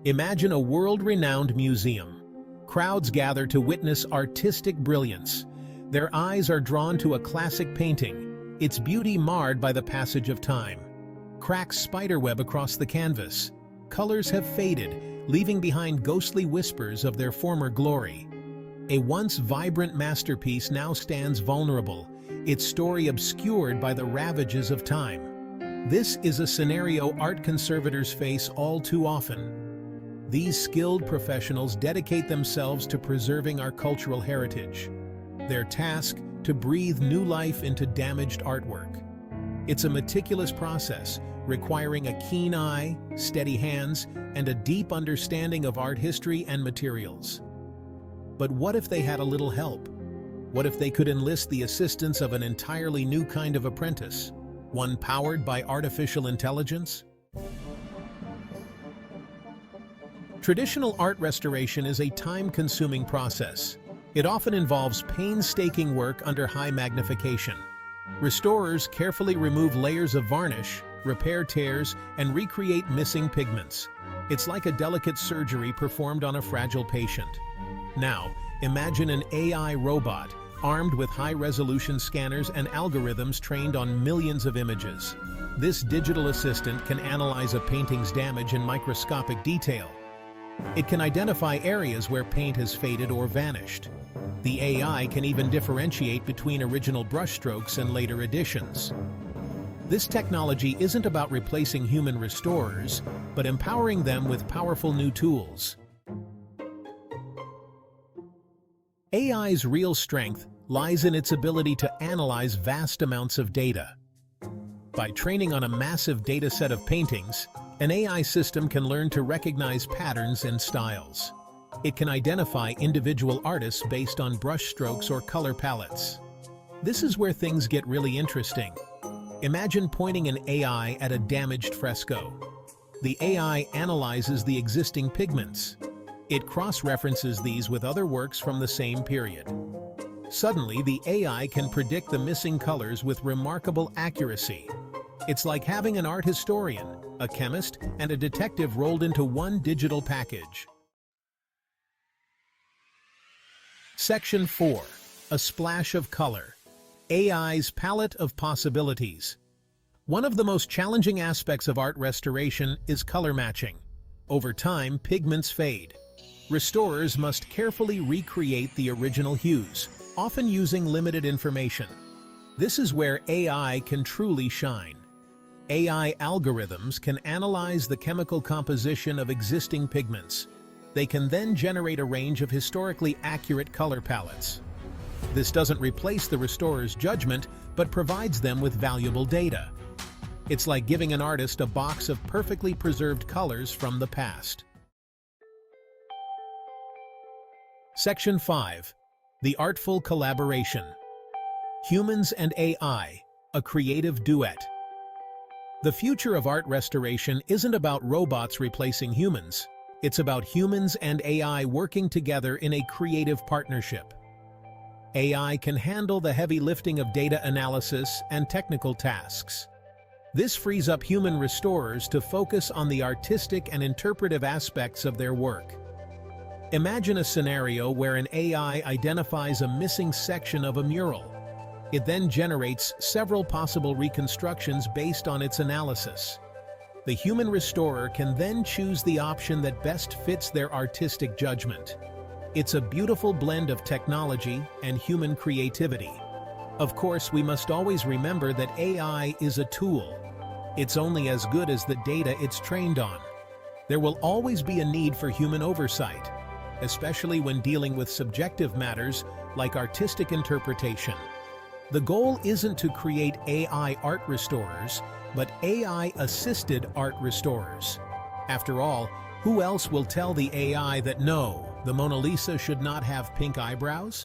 Imagine a world-renowned museum. Crowds gather to witness artistic brilliance. Their eyes are drawn to a classic painting, its beauty marred by the passage of time. Cracks spiderweb across the canvas. Colors have faded, leaving behind ghostly whispers of their former glory. A once vibrant masterpiece now stands vulnerable, its story obscured by the ravages of time. This is a scenario art conservators face all too often. These skilled professionals dedicate themselves to preserving our cultural heritage. Their task, to breathe new life into damaged artwork. It's a meticulous process, requiring a keen eye, steady hands, and a deep understanding of art history and materials. But what if they had a little help? What if they could enlist the assistance of an entirely new kind of apprentice, one powered by artificial intelligence? Traditional art restoration is a time-consuming process. It often involves painstaking work under high magnification. Restorers carefully remove layers of varnish, repair tears, and recreate missing pigments. It's like a delicate surgery performed on a fragile patient. Now, imagine an AI robot armed with high-resolution scanners and algorithms trained on millions of images. This digital assistant can analyze a painting's damage in microscopic detail. It can identify areas where paint has faded or vanished. The AI can even differentiate between original brushstrokes and later additions. This technology isn't about replacing human restorers, but empowering them with powerful new tools. AI's real strength lies in its ability to analyze vast amounts of data. By training on a massive dataset of paintings, an AI system can learn to recognize patterns and styles. It can identify individual artists based on brushstrokes or color palettes. This is where things get really interesting. Imagine pointing an AI at a damaged fresco. The AI analyzes the existing pigments. It cross-references these with other works from the same period. Suddenly, the AI can predict the missing colors with remarkable accuracy. It's like having an art historian, a chemist, and a detective rolled into one digital package. Section 4. A splash of color. AI's palette of possibilities. One of the most challenging aspects of art restoration is color matching. Over time, pigments fade. Restorers must carefully recreate the original hues, often using limited information. This is where AI can truly shine. AI algorithms can analyze the chemical composition of existing pigments. They can then generate a range of historically accurate color palettes. This doesn't replace the restorer's judgment, but provides them with valuable data. It's like giving an artist a box of perfectly preserved colors from the past. Section 5. The artful collaboration. Humans and AI, a creative duet. The future of art restoration isn't about robots replacing humans. It's about humans and AI working together in a creative partnership. AI can handle the heavy lifting of data analysis and technical tasks. This frees up human restorers to focus on the artistic and interpretive aspects of their work. Imagine a scenario where an AI identifies a missing section of a mural. It then generates several possible reconstructions based on its analysis. The human restorer can then choose the option that best fits their artistic judgment. It's a beautiful blend of technology and human creativity. Of course, we must always remember that AI is a tool. It's only as good as the data it's trained on. There will always be a need for human oversight, especially when dealing with subjective matters like artistic interpretation. The goal isn't to create AI art restorers, but AI-assisted art restorers. After all, who else will tell the AI that no, the Mona Lisa should not have pink eyebrows?